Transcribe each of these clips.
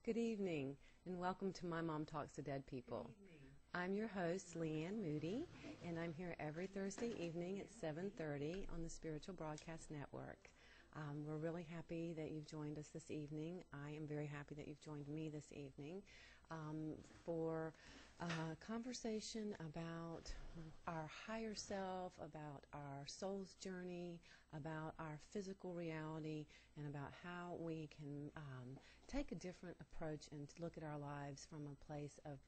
Good evening, and welcome to My Mom Talks to Dead People. I'm your host, LeeAnne Moody, and I'm here every Thursday evening at 7:30 on the Spiritual Broadcast Network. We're really happy that you've joined us this evening. I am very happy that you've joined me this evening for a conversation about our higher self, about our soul's journey, about our physical reality, and about how we can take a different approach and look at our lives from a place of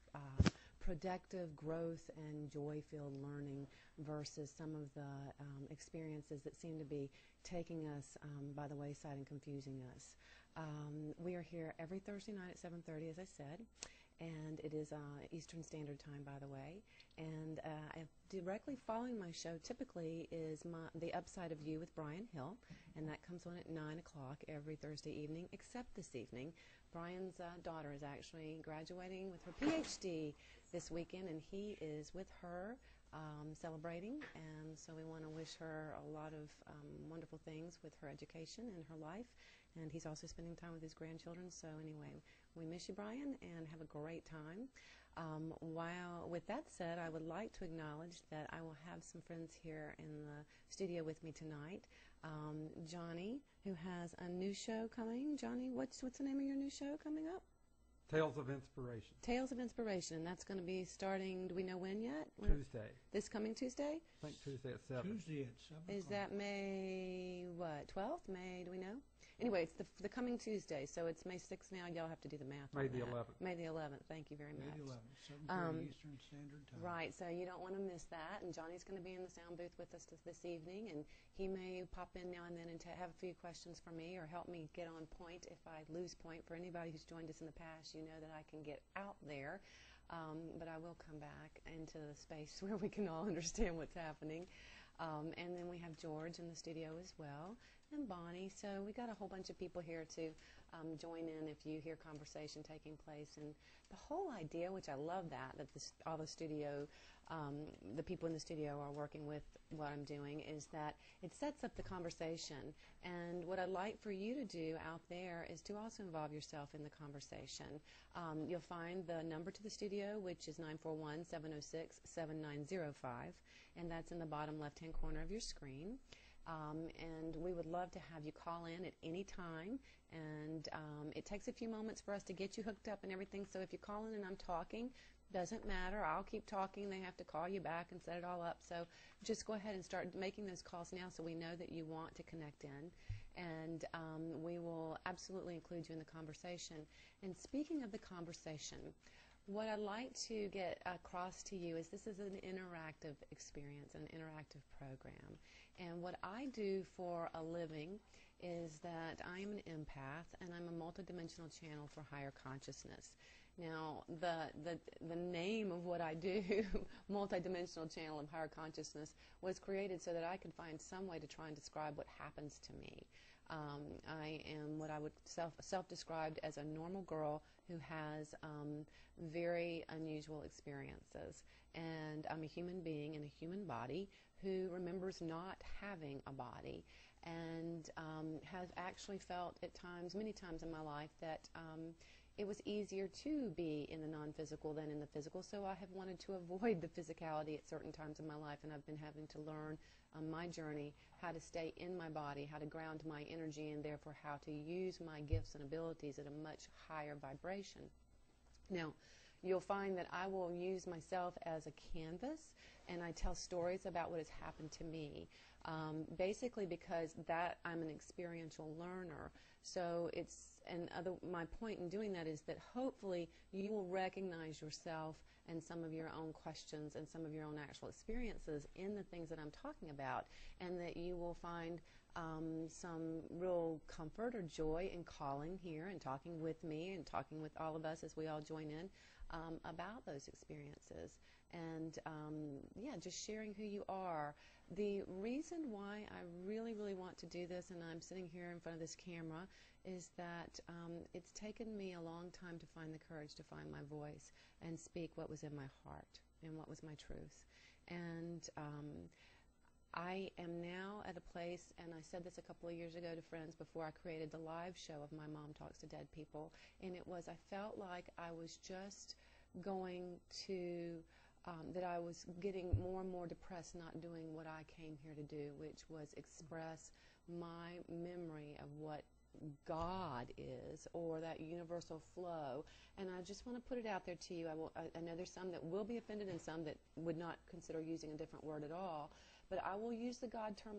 productive growth and joy-filled learning versus some of the experiences that seem to be taking us by the wayside and confusing us. We are here every Thursday night at 7:30, as I said, and it is Eastern Standard Time, by the way. And directly following my show typically is The Upside of You with Brian Hill, and that comes on at 9 o'clock every Thursday evening, except this evening. Brian's daughter is actually graduating with her PhD this weekend, and he is with her celebrating, and so we want to wish her a lot of wonderful things with her education and her life, and he's also spending time with his grandchildren. So anyway, we miss you, Brian, and have a great time. With that said, I would like to acknowledge that I will have some friends here in the studio with me tonight. Johnny, who has a new show coming. Johnny, what's the name of your new show coming up? Tales of Inspiration. Tales of Inspiration, and that's going to be starting, do we know when yet? Tuesday. This coming Tuesday? I think Tuesday at 7. Tuesday at 7. Is that May, 12th? May, do we know? Anyway, it's the coming Tuesday, so it's May 6th now. Y'all have to do the math May on the that. 11th. May the 11th. Thank you very much. May the 11th, 7:30 Eastern Standard Time. Right, so you don't want to miss that. And Johnny's going to be in the sound booth with us this evening, and he may pop in now and then and have a few questions for me or help me get on point if I lose point. For anybody who's joined us in the past, you know that I can get out there, but I will come back into the space where we can all understand what's happening. And then we have George in the studio as well, and Bonnie. So we got a whole bunch of people here to join in if you hear conversation taking place. And the whole idea, which I love that all the studio, the people in the studio are working with what I'm doing, is that it sets up the conversation. And what I'd like for you to do out there is to also involve yourself in the conversation. You'll find the number to the studio, which is 941-706-7905, and that's in the bottom left-hand corner of your screen. And we would love to have you call in at any time, and it takes a few moments for us to get you hooked up and everything, so if you call in and I'm talking, doesn't matter, I'll keep talking. They have to call you back and set it all up, so just go ahead and start making those calls now so we know that you want to connect in, and we will absolutely include you in the conversation. And speaking of the conversation, what I'd like to get across to you is this is an interactive experience, an interactive program. And what I do for a living is that I am an empath, and I'm a multidimensional channel for higher consciousness. Now, the name of what I do, multidimensional channel of higher consciousness, was created so that I could find some way to try and describe what happens to me. I am what I would self-described as a normal girl who has very unusual experiences. And I'm a human being in a human body who remembers not having a body, and has actually felt at times, many times in my life, that it was easier to be in the non-physical than in the physical, so I have wanted to avoid the physicality at certain times in my life, and I've been having to learn on my journey how to stay in my body, how to ground my energy, and therefore how to use my gifts and abilities at a much higher vibration. Now, you'll find that I will use myself as a canvas, and I tell stories about what has happened to me, basically because that I'm an experiential learner. So my point in doing that is that hopefully you will recognize yourself and some of your own questions and some of your own actual experiences in the things that I'm talking about, and that you will find some real comfort or joy in calling here and talking with me and talking with all of us as we all join in about those experiences. And yeah, just sharing who you are. The reason why I really, really want to do this, and I'm sitting here in front of this camera, is that it's taken me a long time to find the courage to find my voice and speak what was in my heart and what was my truth. And I am now at a place, and I said this a couple of years ago to friends before I created the live show of My Mom Talks to Dead People, and it was, I felt like I was just going to, that I was getting more and more depressed not doing what I came here to do, which was express my memory of what God is, or that universal flow. And I just want to put it out there to you. I know there's some that will be offended and some that would not consider using a different word at all, but I will use the God term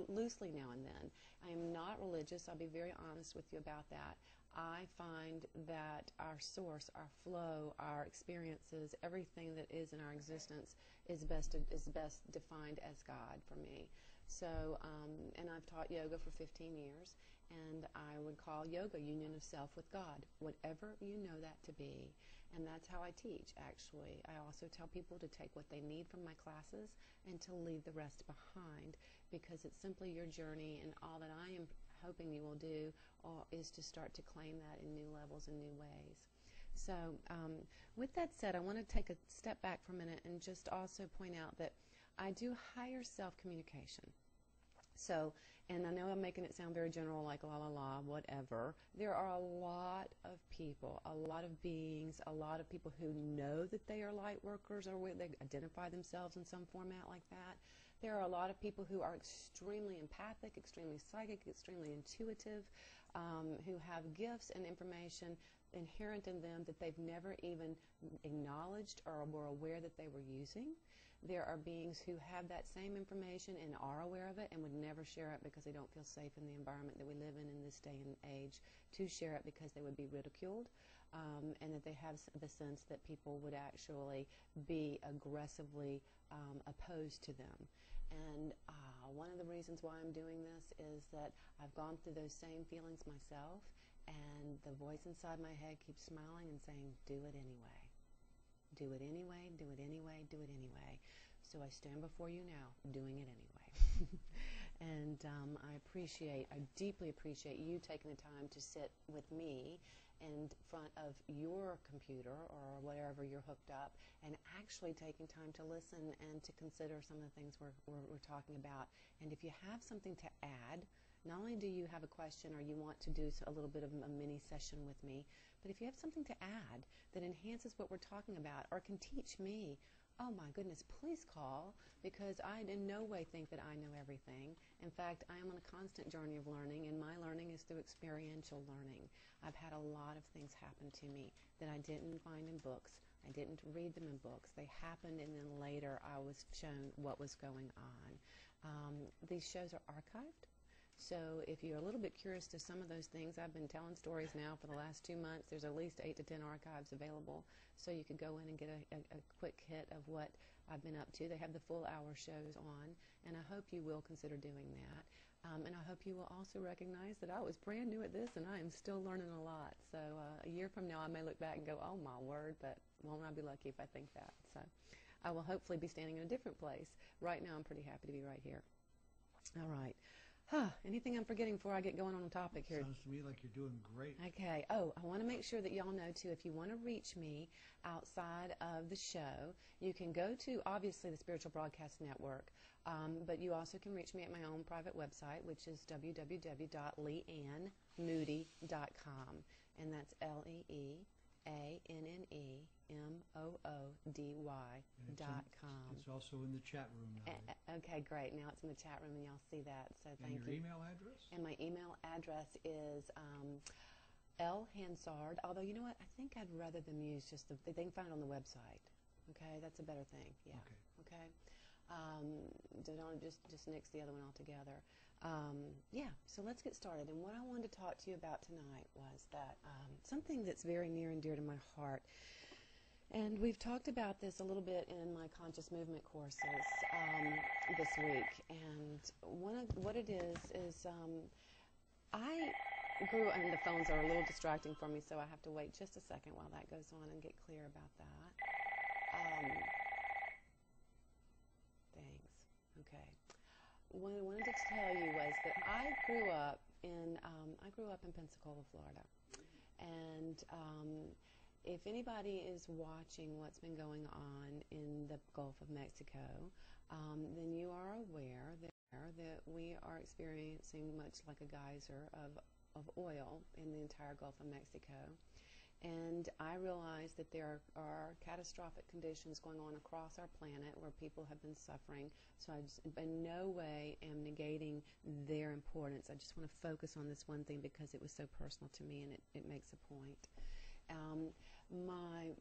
loosely now and then. I am not religious. I'll be very honest with you about that. I find that our source, our flow, our experiences, everything that is in our existence is best defined as God for me. So, and I've taught yoga for 15 years, and I would call yoga union of self with God, whatever you know that to be. And that's how I teach, actually. I also tell people to take what they need from my classes and to leave the rest behind, because it's simply your journey, and all that I am hoping you will do is to start to claim that in new levels and new ways. So with that said, I want to take a step back for a minute and just also point out that I do higher self-communication. So, and I know I'm making it sound very general, like la la la, whatever. There are a lot of people, a lot of beings, a lot of people who know that they are light workers, or they identify themselves in some format like that. There are a lot of people who are extremely empathic, extremely psychic, extremely intuitive, who have gifts and information inherent in them that they've never even acknowledged or were aware that they were using. There are beings who have that same information and are aware of it and would never share it because they don't feel safe in the environment that we live in this day and age to share it, because they would be ridiculed, and that they have the sense that people would actually be aggressively opposed to them. And one of the reasons why I'm doing this is that I've gone through those same feelings myself, and the voice inside my head keeps smiling and saying, do it anyway. Do it anyway, do it anyway, do it anyway. So I stand before you now, doing it anyway. And I deeply appreciate you taking the time to sit with me in front of your computer or whatever you're hooked up, and actually taking time to listen and to consider some of the things we're talking about. And if you have something to add, not only do you have a question or you want to do a little bit of a mini session with me, but if you have something to add that enhances what we're talking about or can teach me, oh my goodness, please call, because I in no way think that I know everything. In fact, I am on a constant journey of learning, and my learning is through experiential learning. I've had a lot of things happen to me that I didn't find in books. I didn't read them in books. They happened, and then later I was shown what was going on. These shows are archived. So if you're a little bit curious to some of those things, I've been telling stories now for the last 2 months. There's at least 8 to 10 archives available, so you could go in and get a quick hit of what I've been up to. They have the full hour shows on, and I hope you will consider doing that. And I hope you will also recognize that I was brand new at this, and I am still learning a lot. So a year from now, I may look back and go, oh my word, but won't I be lucky if I think that. So I will hopefully be standing in a different place. Right now, I'm pretty happy to be right here. All right. Anything I'm forgetting before I get going on the topic here? Sounds to me like you're doing great. Okay. Oh, I want to make sure that y'all know, too, if you want to reach me outside of the show, you can go to, obviously, the Spiritual Broadcast Network, but you also can reach me at my own private website, which is www.LeeAnneMoody.com, and that's LeeAnneMoody.com. It's also in the chat room now. Okay, great. Now it's in the chat room, and y'all see that. So thank you. And your email address? And my email address is lhansard. Although, you know what? I think I'd rather them use just they can find it on the website. Okay, that's a better thing. Yeah. Okay. Don't just nix the other one altogether. Yeah, so let's get started. And what I wanted to talk to you about tonight was that something that's very near and dear to my heart. And we've talked about this a little bit in my conscious movement courses this week. And what it is I grew, and the phones are a little distracting for me, so I have to wait just a second while that goes on and get clear about that. Thanks. Okay. What I wanted to tell you was that I grew up in Pensacola, Florida, and if anybody is watching what's been going on in the Gulf of Mexico, then you are aware that we are experiencing much like a geyser of oil in the entire Gulf of Mexico. And I realize that there are catastrophic conditions going on across our planet where people have been suffering. So I just in no way am negating their importance. I just want to focus on this one thing because it was so personal to me and it makes a point. My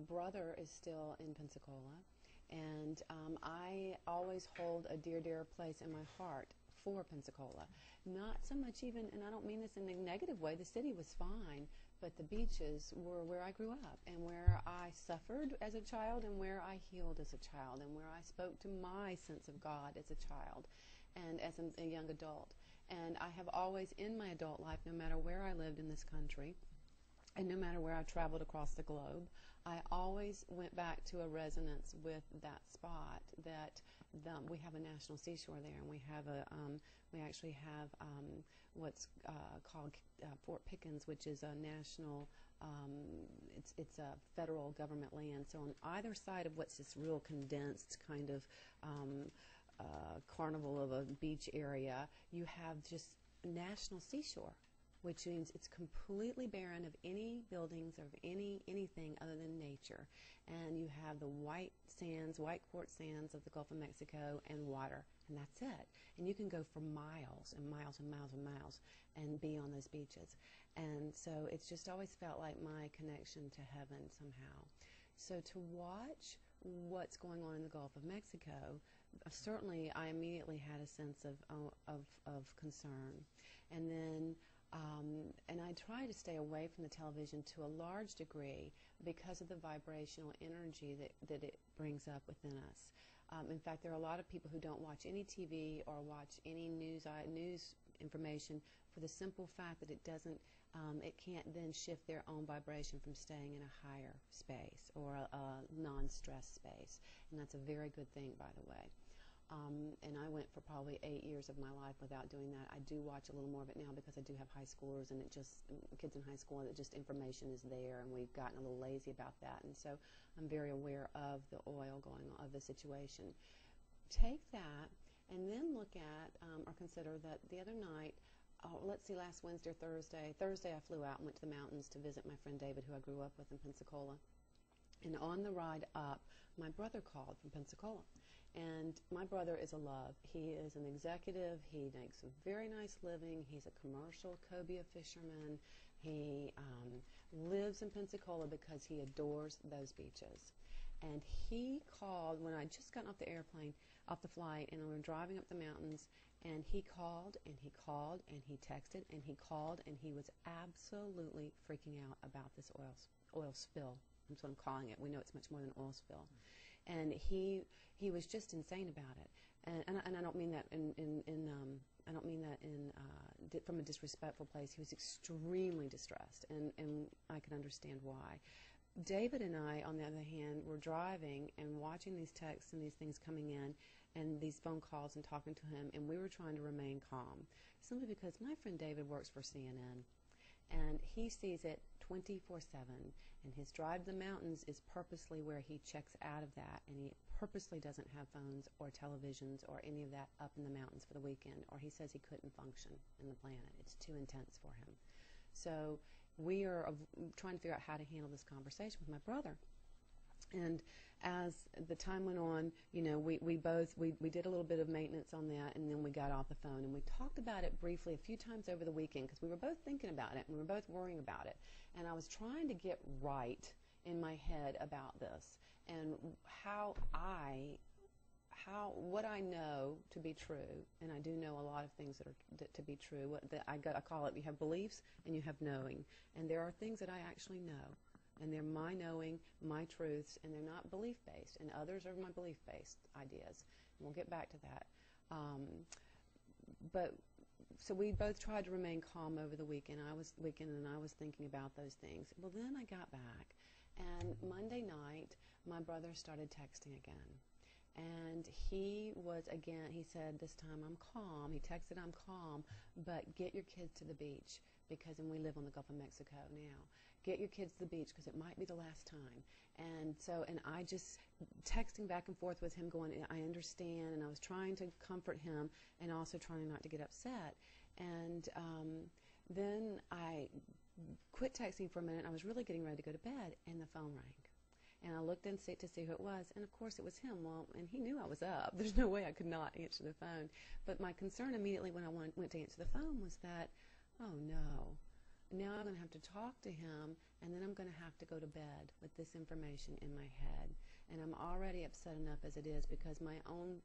brother is still in Pensacola, and I always hold a dear, dear place in my heart for Pensacola. Not so much even, and I don't mean this in a negative way, the city was fine, but the beaches were where I grew up and where I suffered as a child and where I healed as a child and where I spoke to my sense of God as a child and as a young adult. And I have always, in my adult life, no matter where I lived in this country, and no matter where I traveled across the globe, I always went back to a resonance with that spot. That we have a national seashore there, and we actually have what's called Fort Pickens, which is a national. It's a federal government land. So on either side of what's this real condensed kind of carnival of a beach area, you have just national seashore, which means it's completely barren of any buildings, of anything other than nature. And you have the white quartz sands of the Gulf of Mexico and water, and that's it. And you can go for miles and miles and miles and miles and be on those beaches. And so it's just always felt like my connection to heaven somehow. So to watch what's going on in the Gulf of Mexico, certainly I immediately had a sense of concern. And then and I try to stay away from the television to a large degree because of the vibrational energy that it brings up within us. In fact, there are a lot of people who don't watch any TV or watch any news information for the simple fact that it can't then shift their own vibration from staying in a higher space or a non-stress space. And that's a very good thing, by the way. And I went for probably 8 years of my life without doing that. I do watch a little more of it now because I do have high schoolers and kids in high school, and just information is there, and we've gotten a little lazy about that. And so I'm very aware of the oil going on, of the situation. Take that and then look at or consider that the other night, let's see, last Wednesday or Thursday I flew out and went to the mountains to visit my friend David, who I grew up with in Pensacola. And on the ride up, my brother called from Pensacola. And my brother is a love. He is an executive. He makes a very nice living. He's a commercial cobia fisherman. He lives in Pensacola because he adores those beaches. And he called when I just gotten off the flight, and we were driving up the mountains, and he called, and he called, and he texted, and he called, and he was absolutely freaking out about this oil spill. That's what I'm calling it. We know it's much more than an oil spill. And he was just insane about it, and I don't mean that from a disrespectful place. He was extremely distressed, and I can understand why. David and I, on the other hand, were driving and watching these texts and these things coming in, and these phone calls and talking to him, and we were trying to remain calm, simply because my friend David works for CNN, and he sees it 24/7. And his drive to the mountains is purposely where he checks out of that, and he purposely doesn't have phones or televisions or any of that up in the mountains for the weekend, or he says he couldn't function in the planet. It's too intense for him. So we are trying to figure out how to handle this conversation with my brother. And as the time went on, we did a little bit of maintenance on that, and then we got off the phone, and we talked about it briefly a few times over the weekend because we were both thinking about it, and we were both worrying about it. And I was trying to get right in my head about this and what I know to be true, and I do know a lot of things that are to be true. I call it, you have beliefs and you have knowing, and there are things that I actually know. And they're my knowing, my truths, and they're not belief-based. And others are my belief-based ideas. And we'll get back to that. So we both tried to remain calm over the weekend. And I was thinking about those things. Well, then I got back, and Monday night, my brother started texting again. And he said, this time I'm calm. He texted, I'm calm, but get your kids to the beach, and we live on the Gulf of Mexico now. get your kids to the beach because it might be the last time. And so, and I just texting back and forth with him going, I understand, and I was trying to comfort him and also trying not to get upset. And then I quit texting for a minute. I was really getting ready to go to bed, and the phone rang. And I looked in to see who it was, and of course it was him. Well, and he knew I was up. There's no way I could not answer the phone. But my concern immediately when I went to answer the phone was that, oh no, now I'm going to have to talk to him, and then I'm going to have to go to bed with this information in my head. And I'm already upset enough as it is because my own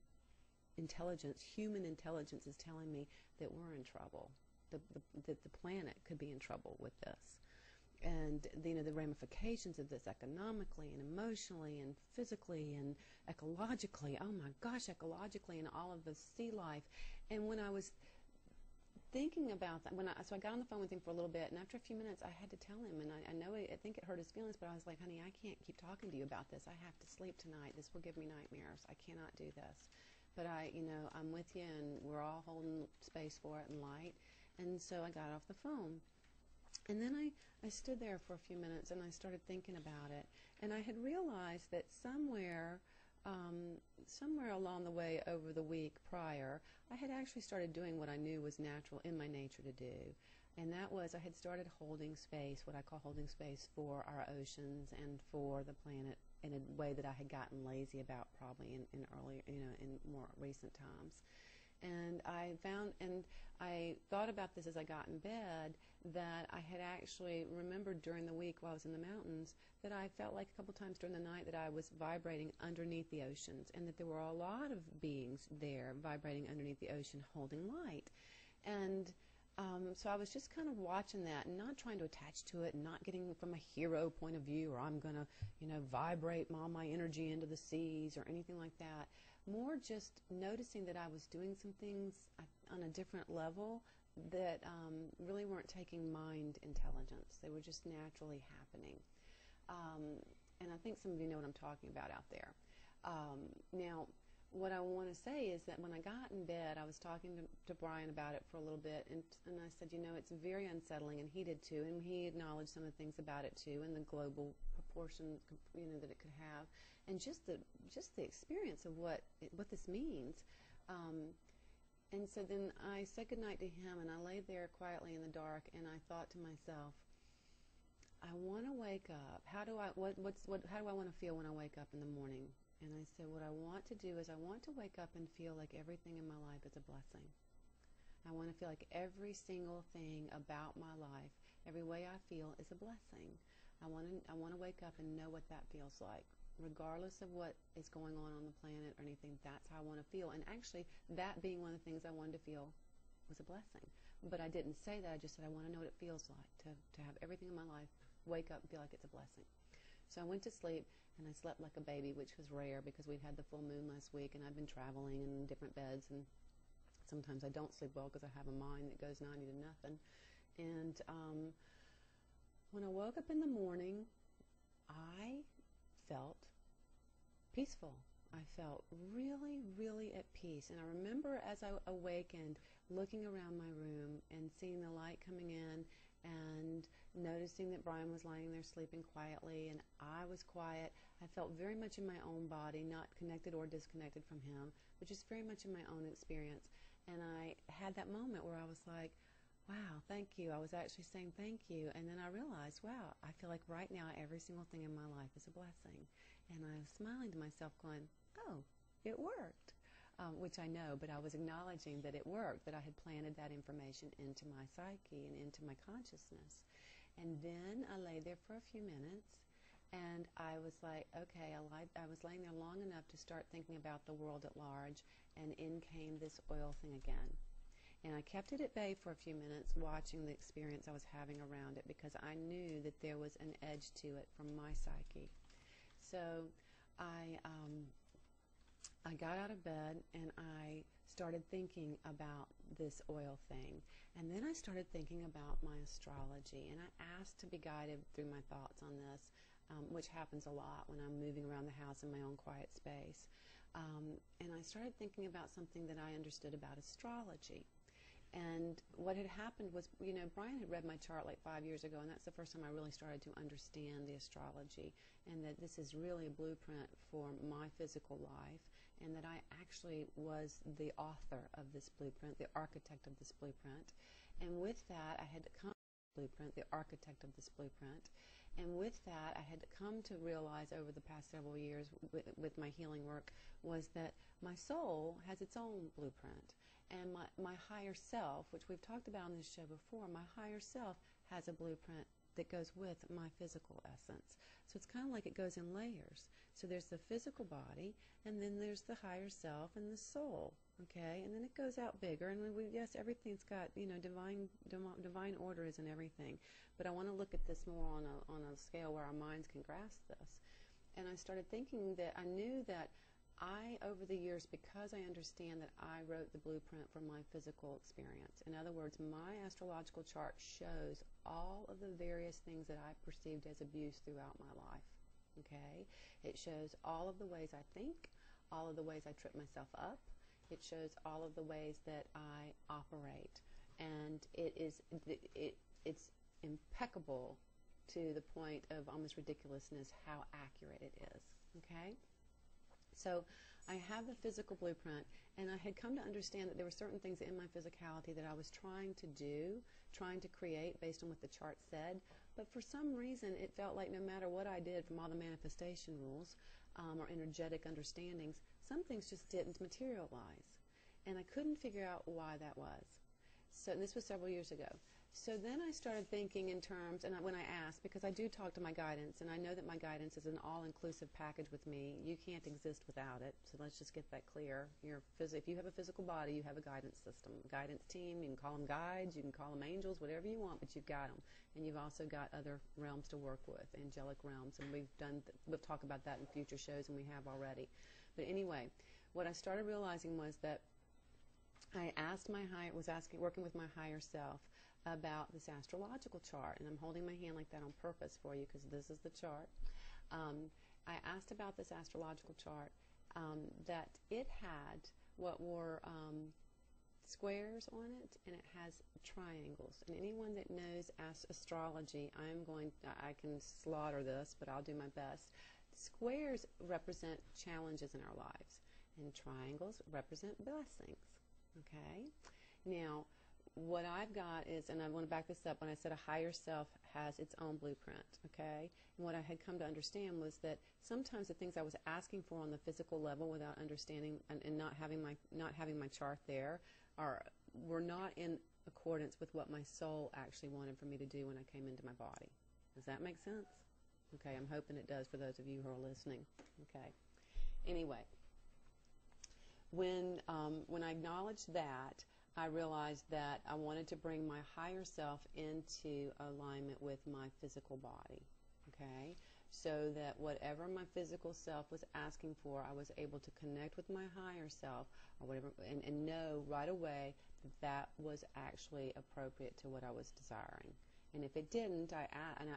intelligence, human intelligence, is telling me that we're in trouble, that the planet could be in trouble with this. And the ramifications of this economically and emotionally and physically and ecologically, oh my gosh, ecologically, and all of the sea life. And when I was thinking about that, so I got on the phone with him for a little bit, and after a few minutes I had to tell him, and I know I think it hurt his feelings, but I was like, honey, I can't keep talking to you about this. I have to sleep tonight. This will give me nightmares. I cannot do this. But I'm with you, and we're all holding space for it and light. And so I got off the phone. And then I stood there for a few minutes, and I started thinking about it. And I had realized that somewhere along the way over the week prior, I had actually started doing what I knew was natural in my nature to do. And that was I had started holding space, what I call holding space for our oceans and for the planet in a way that I had gotten lazy about probably in earlier, in more recent times. And I thought about this as I got in bed, that I had actually remembered during the week while I was in the mountains that I felt like a couple times during the night that I was vibrating underneath the oceans, and that there were a lot of beings there vibrating underneath the ocean holding light. And so I was just kind of watching that and not trying to attach to it and not getting from a hero point of view, or I'm going to, vibrate all my energy into the seas or anything like that. More just noticing that I was doing some things on a different level that really weren't taking mind intelligence. They were just naturally happening. And I think some of you know what I'm talking about out there. Now, what I want to say is that when I got in bed, I was talking to Brian about it for a little bit, and I said, it's very unsettling, and he did too, and he acknowledged some of the things about it too, and the global proportion, that it could have, and just the experience of what this means. And so then I said goodnight to him, and I laid there quietly in the dark, and I thought to myself, I want to wake up. How do I want to feel when I wake up in the morning? And I said, what I want to do is I want to wake up and feel like everything in my life is a blessing. I want to feel like every single thing about my life, every way I feel, is a blessing. I want to wake up and know what that feels like. Regardless of what is going on the planet or anything, that's how I want to feel. And actually, that being one of the things I wanted to feel was a blessing. But I didn't say that. I just said I want to know what it feels like to have everything in my life wake up and feel like it's a blessing. So I went to sleep, and I slept like a baby, which was rare because we'd had the full moon last week, and I've been traveling in different beds, and sometimes I don't sleep well because I have a mind that goes 90 to nothing. And when I woke up in the morning, I felt peaceful. I felt really, really at peace. And I remember as I awakened, looking around my room and seeing the light coming in and noticing that Brian was lying there sleeping quietly and I was quiet. I felt very much in my own body, not connected or disconnected from him, but just very much in my own experience. And I had that moment where I was like, wow, thank you. I was actually saying thank you. And then I realized, wow, I feel like right now every single thing in my life is a blessing. And I was smiling to myself going, oh, it worked. Which I know, but I was acknowledging that it worked, that I had planted that information into my psyche and into my consciousness. And then I lay there for a few minutes, and I was like, okay, I was laying there long enough to start thinking about the world at large, and in came this oil thing again. And I kept it at bay for a few minutes, watching the experience I was having around it, because I knew that there was an edge to it from my psyche. So I got out of bed and I started thinking about this oil thing. And then I started thinking about my astrology. And I asked to be guided through my thoughts on this, which happens a lot when I'm moving around the house in my own quiet space. And I started thinking about something that I understood about astrology. And what had happened was, Brian had read my chart like 5 years ago, and that's the first time I really started to understand the astrology, and that this is really a blueprint for my physical life, and that I actually was the author of this blueprint, the architect of this blueprint. And with that, I had to come to the blueprint, the architect of this blueprint. And with that, I had to come to realize over the past several years with my healing work was that my soul has its own blueprint. And my higher self, which we've talked about on this show before, my higher self has a blueprint that goes with my physical essence. So it's kind of like it goes in layers. So there's the physical body, and then there's the higher self and the soul, okay? And then it goes out bigger, and yes, everything's got, divine order is in everything. But I want to look at this more on a scale where our minds can grasp this. And I started thinking that I knew that over the years, because I understand that I wrote the blueprint for my physical experience. In other words, my astrological chart shows all of the various things that I perceived as abuse throughout my life, okay? It shows all of the ways I think, all of the ways I trip myself up. It shows all of the ways that I operate. And it's impeccable to the point of almost ridiculousness how accurate it is, okay? So I have the physical blueprint, and I had come to understand that there were certain things in my physicality that I was trying to do, trying to create based on what the chart said, but for some reason it felt like no matter what I did from all the manifestation rules or energetic understandings, some things just didn't materialize. And I couldn't figure out why that was. So this was several years ago. So then I started thinking in terms, and when I asked, because I do talk to my guidance, and I know that my guidance is an all-inclusive package with me. You can't exist without it, so let's just get that clear. If you have a physical body, you have a guidance system, a guidance team. You can call them guides, you can call them angels, whatever you want, but you've got them. And you've also got other realms to work with, angelic realms, and we'll talk about that in future shows, and we have already. But anyway, what I started realizing was that I working with my higher self about this astrological chart, and I'm holding my hand like that on purpose for you because this is the chart. I asked about this astrological chart that it had what were squares on it, and it has triangles. And anyone that knows astrology, I can slaughter this, but I'll do my best. Squares represent challenges in our lives, and triangles represent blessings. Okay? Now, what I've got is, and I want to back this up, when I said a higher self has its own blueprint, okay? And what I had come to understand was that sometimes the things I was asking for on the physical level without understanding and not having my chart there were not in accordance with what my soul actually wanted for me to do when I came into my body. Does that make sense? Okay, I'm hoping it does for those of you who are listening. Okay. Anyway, when I acknowledged that, I realized that I wanted to bring my higher self into alignment with my physical body, okay? So that whatever my physical self was asking for, I was able to connect with my higher self or whatever, and know right away that that was actually appropriate to what I was desiring. And if it didn't, I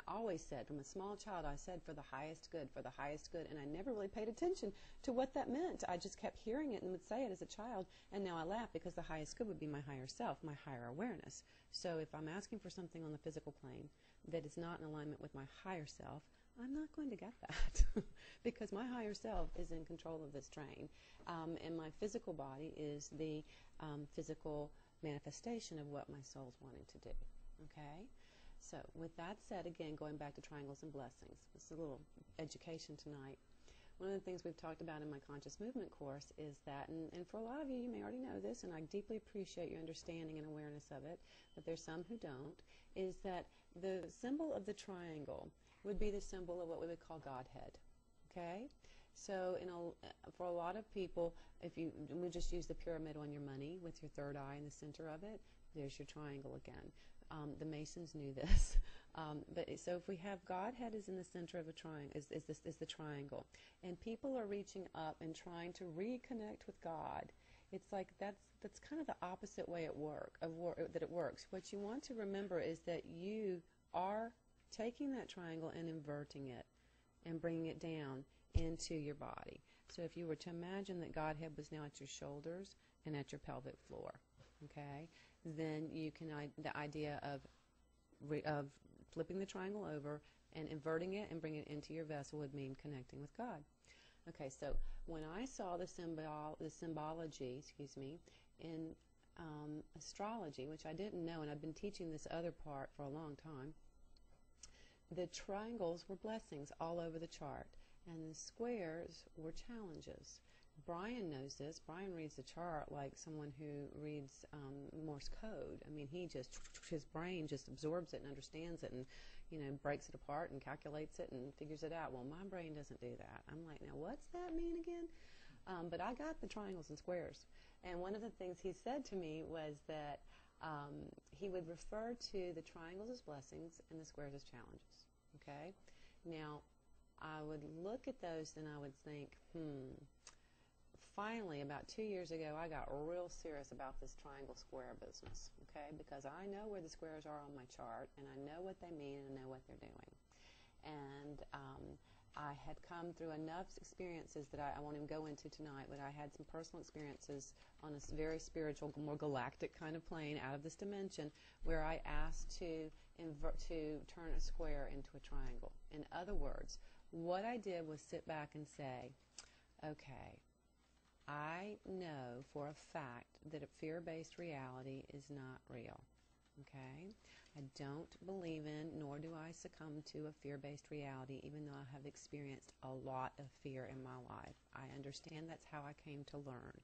always said, from a small child, I said for the highest good, and I never really paid attention to what that meant. I just kept hearing it and would say it as a child, and now I laugh because the highest good would be my higher self, my higher awareness. So if I'm asking for something on the physical plane that is not in alignment with my higher self, I'm not going to get that because my higher self is in control of this train, and my physical body is the physical manifestation of what my soul's wanting to do, okay? So with that said, again, going back to triangles and blessings, this is a little education tonight. One of the things we've talked about in my conscious movement course is that, and for a lot of you, you may already know this, and I deeply appreciate your understanding and awareness of it, but there's some who don't, is that the symbol of the triangle would be the symbol of what we would call Godhead, okay? So for a lot of people, we just use the pyramid on your money with your third eye in the center of it, there's your triangle again. The Masons knew this, so if we have Godhead is in the center of a triangle, is the triangle, and people are reaching up and trying to reconnect with God. It's like that's kind of the opposite way that it works. What you want to remember is that you are taking that triangle and inverting it, and bringing it down into your body. So if you were to imagine that Godhead was now at your shoulders and at your pelvic floor, okay? then you can, the idea of flipping the triangle over and inverting it and bringing it into your vessel would mean connecting with God. Okay, so when I saw the symbology, in astrology, which I didn't know, and I've been teaching this other part for a long time, the triangles were blessings all over the chart, and the squares were challenges. Brian knows this. Brian reads the chart like someone who reads Morse code. I mean, his brain just absorbs it and understands it and, breaks it apart and calculates it and figures it out. Well, my brain doesn't do that. I'm like, now what's that mean again? But I got the triangles and squares. And one of the things he said to me was that he would refer to the triangles as blessings and the squares as challenges. Okay? Now, I would look at those and I would think, finally, about 2 years ago, I got real serious about this triangle square business, okay? Because I know where the squares are on my chart, and I know what they mean, and I know what they're doing. And I had come through enough experiences that I won't even go into tonight, but I had some personal experiences on a very spiritual, more galactic kind of plane out of this dimension where I asked to turn a square into a triangle. In other words, what I did was sit back and say, okay, I know for a fact that a fear-based reality is not real, okay? I don't believe in, nor do I succumb to a fear-based reality, even though I have experienced a lot of fear in my life. I understand that's how I came to learn.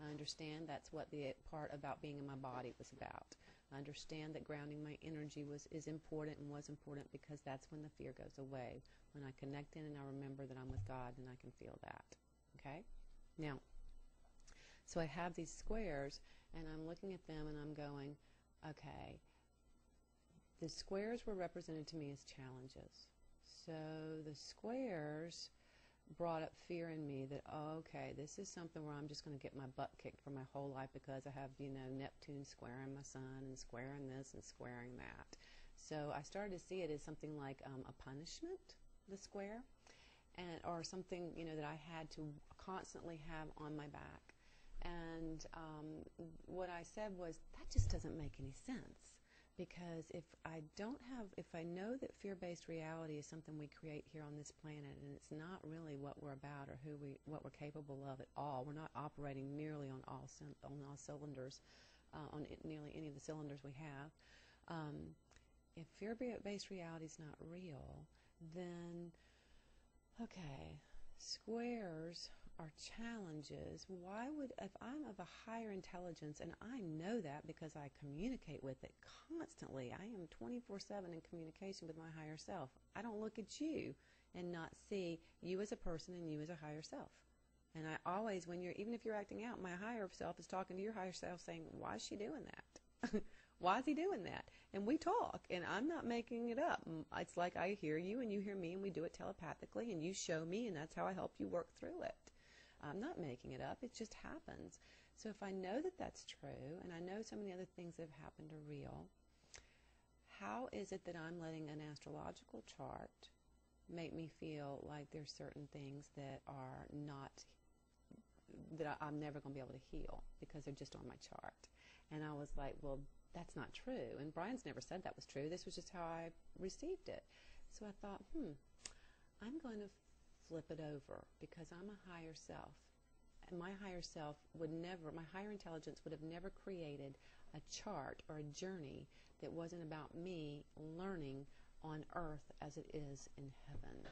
I understand that's what the part about being in my body was about. I understand that grounding my energy is important and was important because that's when the fear goes away. When I connect in and I remember that I'm with God, then I can feel that, okay? Now, so I have these squares, and I'm looking at them, and I'm going, okay, the squares were represented to me as challenges. So the squares brought up fear in me that, okay, this is something where I'm just going to get my butt kicked for my whole life because I have, Neptune squaring my sun and squaring this and squaring that. So I started to see it as something like a punishment, the square, or something, that I had to constantly have on my back. And what I said was, that just doesn't make any sense, because if I know that fear-based reality is something we create here on this planet, and it's not really what we're about or what we're capable of at all, we're not operating nearly on all cylinders, on nearly any of the cylinders we have. If fear-based reality is not real, then, okay, squares are challenges. If I'm of a higher intelligence, and I know that because I communicate with it constantly, I am 24/7 in communication with my higher self. I don't look at you and not see you as a person and you as a higher self. And I always, even if you're acting out, my higher self is talking to your higher self saying, why is she doing that? Why is he doing that? And we talk, and I'm not making it up. It's like I hear you and you hear me, and we do it telepathically, and you show me, and that's how I help you work through it. I'm not making it up. It just happens. So if I know that that's true, and I know some of the other things that have happened are real, how is it that I'm letting an astrological chart make me feel like there's certain things that are not, that I'm never going to be able to heal because they're just on my chart? And I was like, well, that's not true. And Brian's never said that was true. This was just how I received it. So I thought, I'm going to flip it over because I'm a higher self. And my higher self my higher intelligence would have never created a chart or a journey that wasn't about me learning on earth as it is in heaven.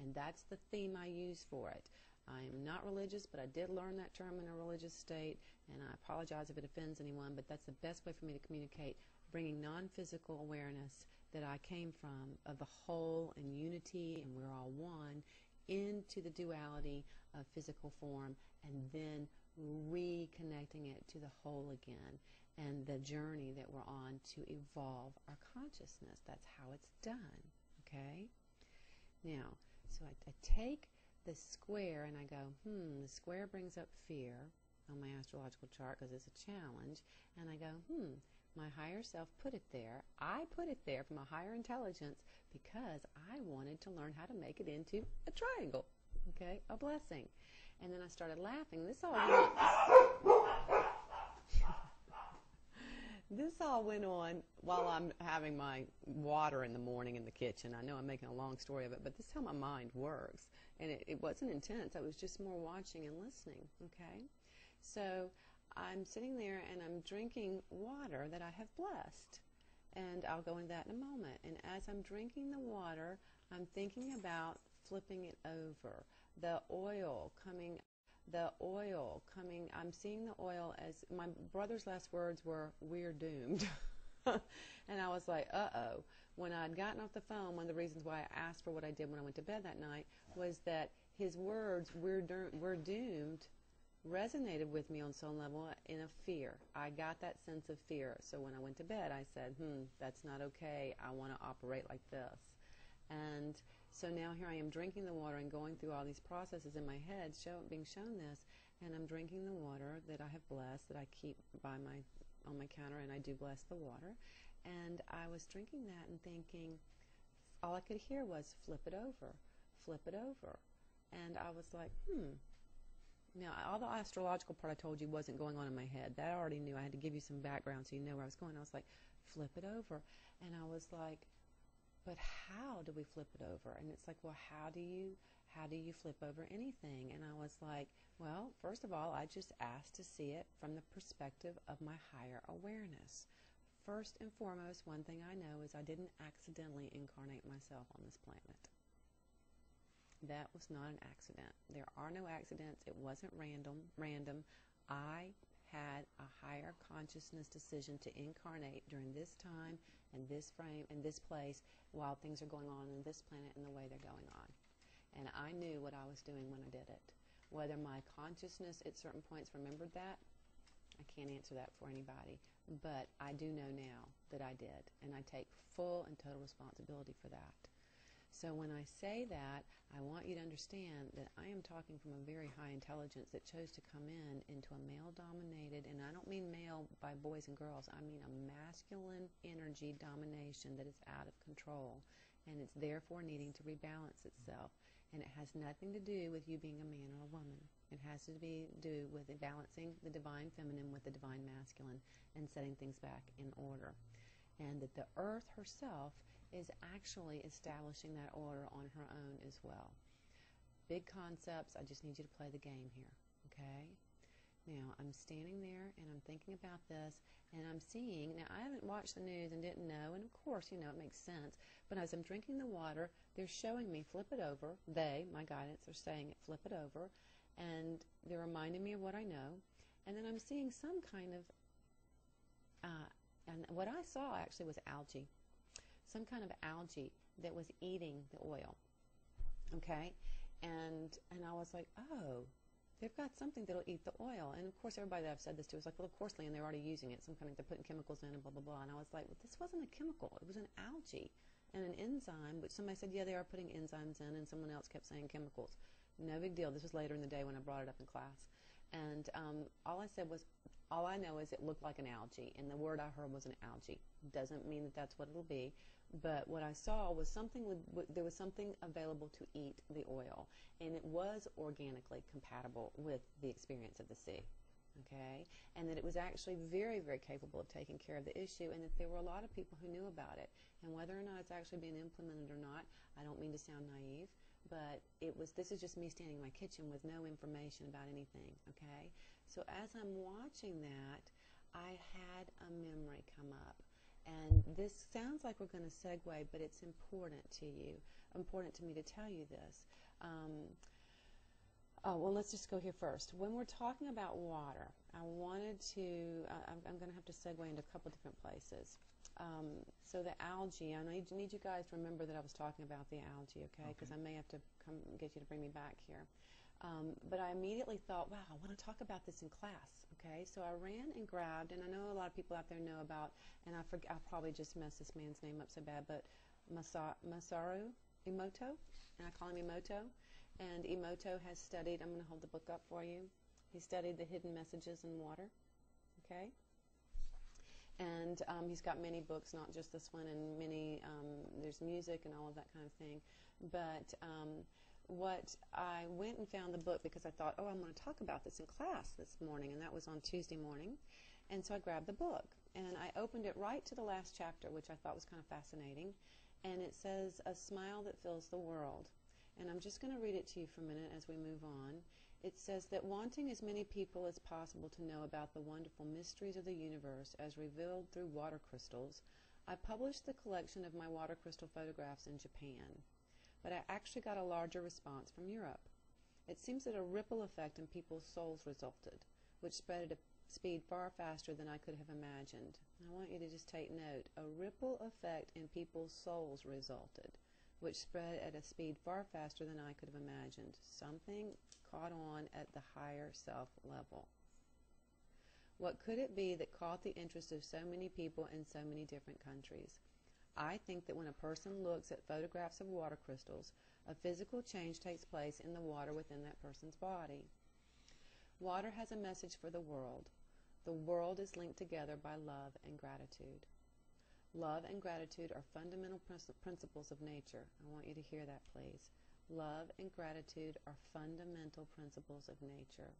And that's the theme I use for it. I am not religious, but I did learn that term in a religious state, and I apologize if it offends anyone, but that's the best way for me to communicate, bringing non-physical awareness that I came from of the whole and unity, and we're all one, into the duality of physical form, and then reconnecting it to the whole again, and the journey that we're on to evolve our consciousness. That's how it's done, okay? Now, so I take the square and I go, the square brings up fear on my astrological chart because it's a challenge, and I go, my higher self put it there. I put it there from a higher intelligence because I wanted to learn how to make it into a triangle, okay, a blessing. And then I started laughing. This all this all went on while I'm having my water in the morning in the kitchen. I know I'm making a long story of it, but this is how my mind works. And it wasn't intense. I was just more watching and listening, okay? So I'm sitting there and I'm drinking water that I have blessed. And I'll go into that in a moment. And as I'm drinking the water, I'm thinking about flipping it over. The oil coming, I'm seeing the oil as, my brother's last words were, "We're doomed." And I was like, uh-oh. When I'd gotten off the phone, one of the reasons why I asked for what I did when I went to bed that night was that his words, we're doomed, resonated with me on some level in a fear. I got that sense of fear. So when I went to bed, I said, that's not okay. I want to operate like this. And so now here I am drinking the water and going through all these processes in my head, being shown this, and I'm drinking the water that I have blessed, that I keep on my counter, and I do bless the water. And I was drinking that and thinking, all I could hear was, flip it over, flip it over. And I was like, Now, all the astrological part I told you wasn't going on in my head. That I already knew. I had to give you some background so you know where I was going. I was like, flip it over. And I was like, but how do we flip it over? And it's like, well, how do you flip over anything? And I was like, well, first of all, I just asked to see it from the perspective of my higher awareness. First and foremost, one thing I know is I didn't accidentally incarnate myself on this planet. That was not an accident. There are no accidents. It wasn't random. I had a higher consciousness decision to incarnate during this time and this frame and this place while things are going on this planet and the way they're going on. And I knew what I was doing when I did it. Whether my consciousness at certain points remembered that, I can't answer that for anybody. But I do know now that I did. And I take full and total responsibility for that. So when I say that, I want you to understand that I am talking from a very high intelligence that chose to come into a male-dominated, and I don't mean male by boys and girls, I mean a masculine energy domination that is out of control, and it's therefore needing to rebalance itself. And it has nothing to do with you being a man or a woman. It has to do with balancing the divine feminine with the divine masculine and setting things back in order. And that the earth herself is actually establishing that order on her own as well. Big concepts, I just need you to play the game here, okay? Now, I'm standing there and I'm thinking about this and I'm seeing, now I haven't watched the news and didn't know, and of course, you know, it makes sense, but as I'm drinking the water, they're showing me flip it over. They, my guidance, are saying it, flip it over, and they're reminding me of what I know, and then I'm seeing some kind of, and what I saw actually was algae. Some kind of algae that was eating the oil, okay? And I was like, oh, they've got something that'll eat the oil. And of course, everybody that I've said this to was like, well, of course, LeeAnne, they're already using it. Some kind of, they're putting chemicals in and blah, blah, blah. And I was like, well, this wasn't a chemical. It was an algae and an enzyme, which somebody said, yeah, they are putting enzymes in, and someone else kept saying chemicals. No big deal. This was later in the day when I brought it up in class. And all I said was, all I know is it looked like an algae, and the word I heard was an algae. Doesn't mean that that's what it'll be. But what I saw was something there was something available to eat the oil, and it was organically compatible with the experience of the sea, okay? And that it was actually very, very capable of taking care of the issue, and that there were a lot of people who knew about it. And whether or not it's actually being implemented or not, I don't mean to sound naive, but this is just me standing in my kitchen with no information about anything, okay? So as I'm watching that, I had a memory come up. And this sounds like we're going to segue, but it's important to you, important to me to tell you this. Well, let's just go here first. When we're talking about water, I wanted to, I'm going to have to segue into a couple different places. So the algae, I need you guys to remember that I was talking about the algae, okay? Because I may have to come get you to bring me back here. But I immediately thought, wow, I want to talk about this in class, okay? So I ran and grabbed, and I know a lot of people out there know about, and I'll probably just mess this man's name up so bad, but Masaru Emoto, and I call him Emoto. And Emoto has studied, I'm going to hold the book up for you. He studied the hidden messages in water, okay? And he's got many books, not just this one, and many, there's music and all of that kind of thing. But what I went and found the book because I thought, oh, I'm going to talk about this in class this morning, and that was on Tuesday morning. And so I grabbed the book, and I opened it right to the last chapter, which I thought was kind of fascinating. And it says, "A smile that fills the world." And I'm just going to read it to you for a minute as we move on. It says that wanting as many people as possible to know about the wonderful mysteries of the universe as revealed through water crystals, I published the collection of my water crystal photographs in Japan. But I actually got a larger response from Europe. It seems that a ripple effect in people's souls resulted, which spread at a speed far faster than I could have imagined. I want you to just take note. A ripple effect in people's souls resulted, which spread at a speed far faster than I could have imagined. Something caught on at the higher self level. What could it be that caught the interest of so many people in so many different countries? I think that when a person looks at photographs of water crystals, a physical change takes place in the water within that person's body. Water has a message for the world. The world is linked together by love and gratitude. Love and gratitude are fundamental principles of nature. I want you to hear that, please. Love and gratitude are fundamental principles of nature.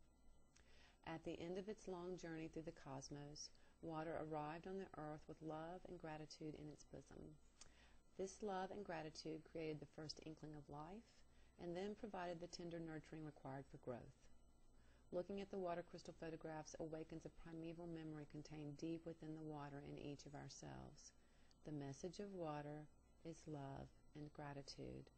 At the end of its long journey through the cosmos, water arrived on the earth with love and gratitude in its bosom. This love and gratitude created the first inkling of life, and then provided the tender nurturing required for growth. Looking at the water crystal photographs awakens a primeval memory contained deep within the water in each of ourselves. The message of water is love and gratitude.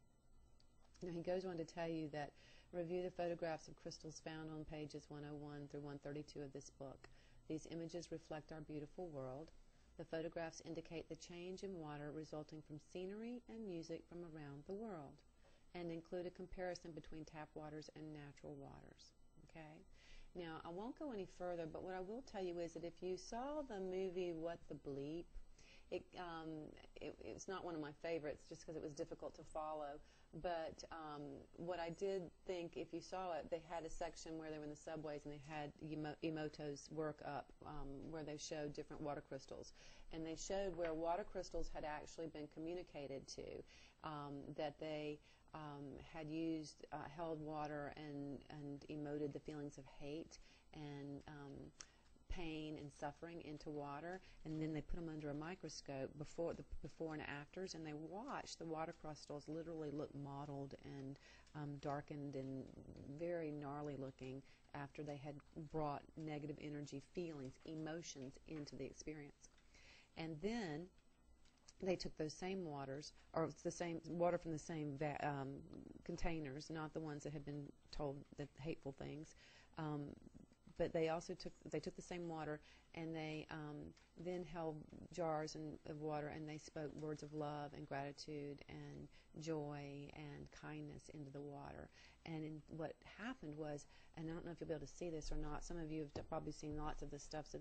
Now, he goes on to tell you that review the photographs of crystals found on pages 101 through 132 of this book. These images reflect our beautiful world. The photographs indicate the change in water resulting from scenery and music from around the world, and include a comparison between tap waters and natural waters. Okay? Now, I won't go any further, but what I will tell you is that if you saw the movie What the Bleep, it's not one of my favorites just because it was difficult to follow. But what I did think, if you saw it, they had a section where they were in the subways and they had Emoto's work up where they showed different water crystals. And they showed where water crystals had actually been communicated to, that they had held water and emoted the feelings of hate and pain and suffering into water, and then they put them under a microscope before and afters, and they watched the water crystals literally look mottled and darkened and very gnarly looking after they had brought negative energy, feelings, emotions into the experience. And then they took those same waters, or the same water from the same containers, not the ones that had been told the hateful things, but they also took the same water, and they then held jars of water, and they spoke words of love and gratitude and joy and kindness into the water. And what happened was, and I don't know if you'll be able to see this or not, some of you have probably seen lots of this stuff, so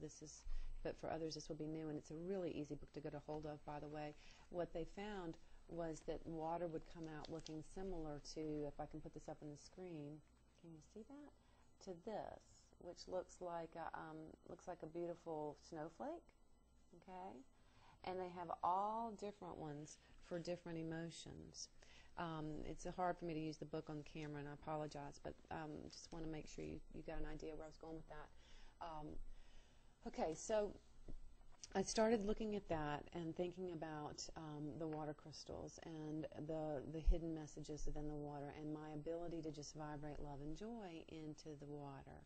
but for others this will be new, and it's a really easy book to get a hold of, by the way. What they found was that water would come out looking similar to, if I can put this up on the screen, can you see that? To this, which looks like a beautiful snowflake, okay? And they have all different ones for different emotions. It's hard for me to use the book on the camera, and I apologize, but just want to make sure you got an idea where I was going with that. Okay, so I started looking at that and thinking about the water crystals and the hidden messages within the water, and my ability to just vibrate love and joy into the water.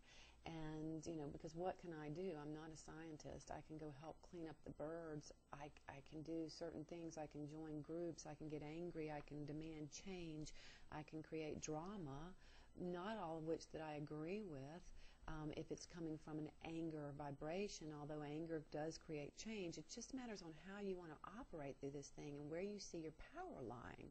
And, because what can I do? I'm not a scientist. I can go help clean up the birds. I can do certain things. I can join groups. I can get angry. I can demand change. I can create drama, not all of which that I agree with. If it's coming from an anger vibration, although anger does create change, it just matters on how you want to operate through this thing and where you see your power lying.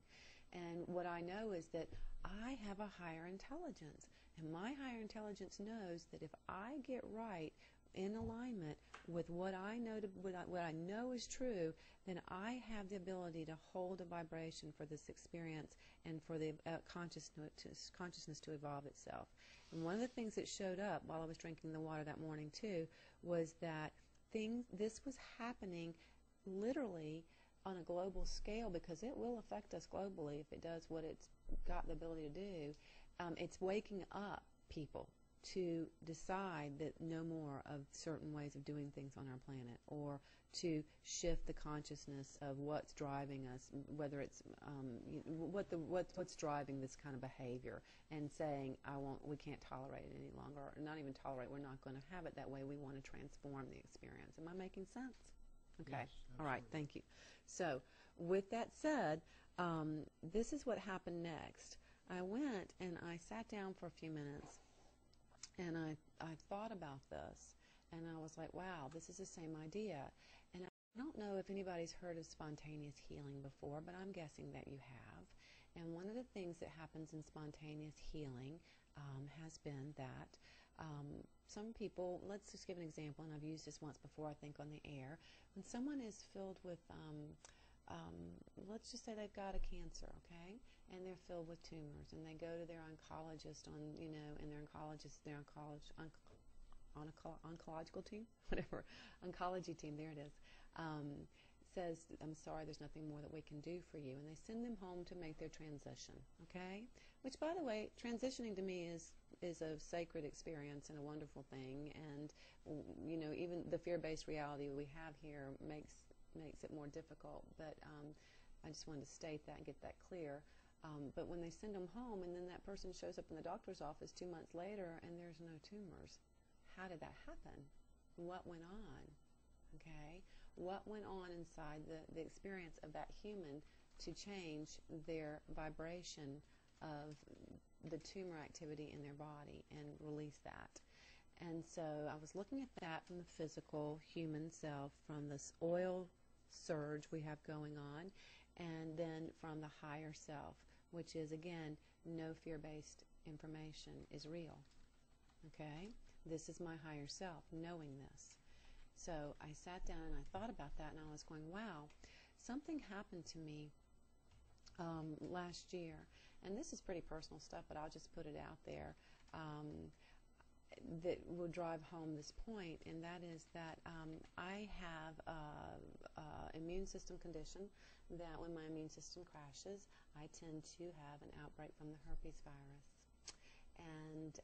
And what I know is that I have a higher intelligence, and my higher intelligence knows that if I get right in alignment with what I know is true, then I have the ability to hold a vibration for this experience and for the consciousness to evolve itself. And one of the things that showed up while I was drinking the water that morning too was that this was happening literally on a global scale, because it will affect us globally if it does what it's got the ability to do. It's waking up people to decide that no more of certain ways of doing things on our planet, or to shift the consciousness of what's driving us, whether it's what's driving this kind of behavior, and saying we can't tolerate it any longer, or not even tolerate, we're not going to have it that way, we want to transform the experience. Am I making sense? Okay. Yes, all right, thank you. So with that said, this is what happened next. I went and I sat down for a few minutes, and I thought about this, and I was like, wow, this is the same idea. And I don't know if anybody's heard of spontaneous healing before, but I'm guessing that you have. And one of the things that happens in spontaneous healing has been that some people, let's just give an example, and I've used this once before, I think, on the air. When someone is filled with, let's just say they've got a cancer, okay, and they're filled with tumors, and they go to their oncologist and their oncological team, whatever, oncology team, there it is, says, I'm sorry, there's nothing more that we can do for you, and they send them home to make their transition, okay? Which, by the way, transitioning to me is a sacred experience and a wonderful thing, and even the fear-based reality we have here makes it more difficult, but I just wanted to state that and get that clear. But when they send them home, and then that person shows up in the doctor's office 2 months later and there's no tumors, how did that happen? What went on? Okay? What went on inside the experience of that human to change their vibration of the tumor activity in their body and release that? And so I was looking at that from the physical human self, from this oil surge we have going on, and then from the higher self, which is, again, no fear-based information is real. Okay? This is my higher self, knowing this. So I sat down and I thought about that, and I was going, wow, something happened to me last year. And this is pretty personal stuff, but I'll just put it out there. That will drive home this point, and that is that I have an immune system condition that when my immune system crashes, I tend to have an outbreak from the herpes virus. And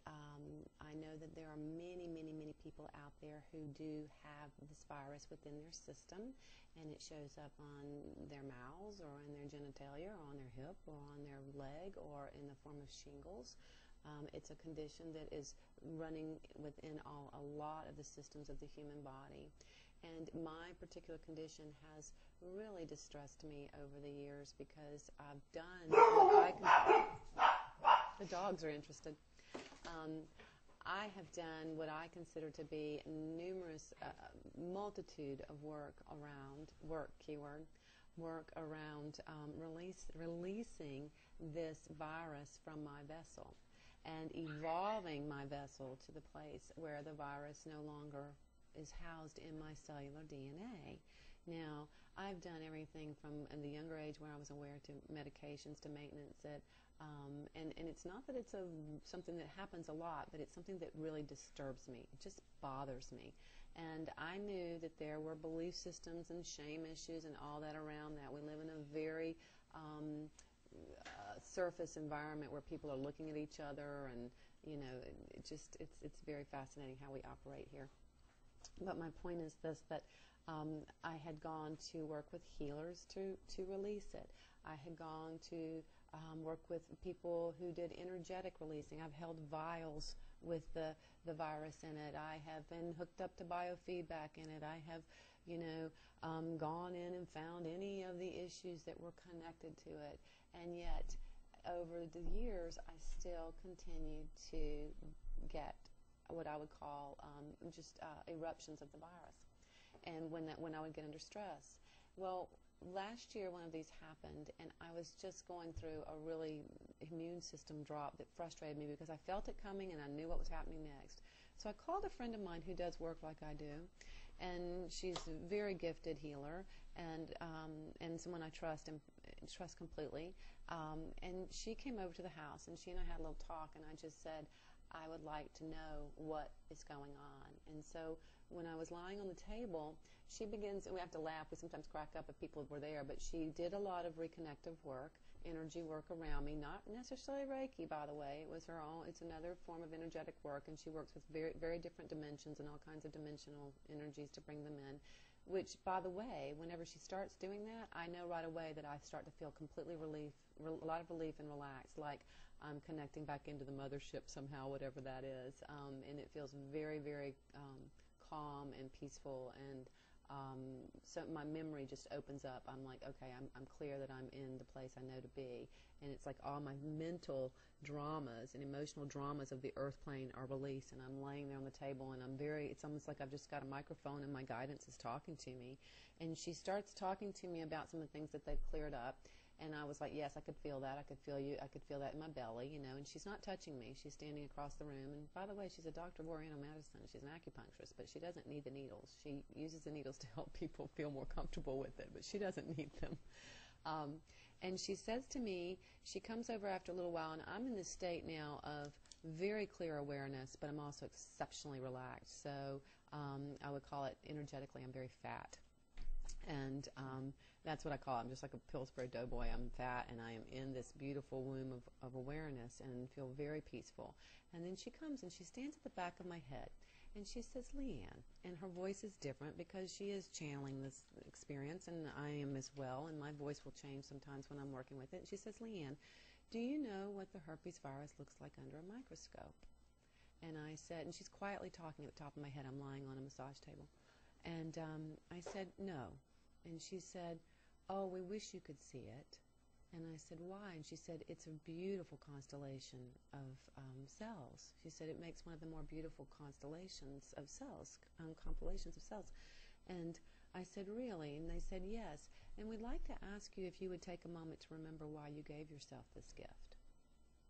I know that there are many, many, many people out there who do have this virus within their system, and it shows up on their mouths or in their genitalia or on their hip or on their leg or in the form of shingles. It's a condition that is running within a lot of the systems of the human body. And my particular condition has really distressed me over the years because I've done what I can... The dogs are interested. I have done what I consider to be numerous, multitude of work around, releasing this virus from my vessel and evolving my vessel to the place where the virus no longer is housed in my cellular DNA. Now, I've done everything from the younger age where I was aware to medications to maintenance it. And it's not that it's something that happens a lot, but it's something that really disturbs me. It just bothers me. And I knew that there were belief systems and shame issues and all that around that. We live in a very surface environment where people are looking at each other, and it's very fascinating how we operate here. But my point is this, that I had gone to work with healers to release it. I had gone to work with people who did energetic releasing. I've held vials with the virus in it. I have been hooked up to biofeedback in it. I have, gone in and found any of the issues that were connected to it. And yet, over the years, I still continued to get what I would call eruptions of the virus. And when I would get under stress. Well, last year one of these happened, and I was just going through a really immune system drop that frustrated me because I felt it coming and I knew what was happening next. So I called a friend of mine who does work like I do, and she's a very gifted healer and someone I trust completely. And she came over to the house, and she and I had a little talk, and I just said, I would like to know what is going on. And so when I was lying on the table, she begins, and we have to laugh, we sometimes crack up if people were there, but she did a lot of reconnective work, energy work around me, not necessarily Reiki, by the way. It was her own. It's another form of energetic work, and she works with very, very different dimensions and all kinds of dimensional energies to bring them in. Which, by the way, whenever she starts doing that, I know right away that I start to feel completely a lot of relief and relaxed, like I'm connecting back into the mothership somehow, whatever that is. And it feels very, very calm and peaceful, and so my memory just opens up. I'm like, okay, I'm clear that I'm in the place I know to be, and it's like all my mental dramas and emotional dramas of the earth plane are released, and I'm laying there on the table, and it's almost like I've just got a microphone and my guidance is talking to me. And she starts talking to me about some of the things that they've cleared up. And I was like, yes, I could feel that. I could feel you. I could feel that in my belly, you know. And she's not touching me. She's standing across the room. And by the way, she's a doctor of Oriental medicine. She's an acupuncturist, but she doesn't need the needles. She uses the needles to help people feel more comfortable with it, but she doesn't need them. And she says to me, she comes over after a little while, and I'm in this state now of very clear awareness, but I'm also exceptionally relaxed. So I would call it energetically, I'm very fat. And that's what I call it. I'm just like a Pillsbury Doughboy. I'm fat, and I am in this beautiful womb of awareness and feel very peaceful. And then she comes and she stands at the back of my head, and she says, LeeAnne. And her voice is different because she is channeling this experience, and I am as well, and my voice will change sometimes when I'm working with it. And she says, LeeAnne, do you know what the herpes virus looks like under a microscope? And I said, and she's quietly talking at the top of my head. I'm lying on a massage table. And I said, no. And she said, oh, we wish you could see it. And I said, why? And she said, it's a beautiful constellation of cells. She said, it makes one of the more beautiful constellations of cells, compilations of cells. And I said, really? And they said, yes. And we'd like to ask you if you would take a moment to remember why you gave yourself this gift.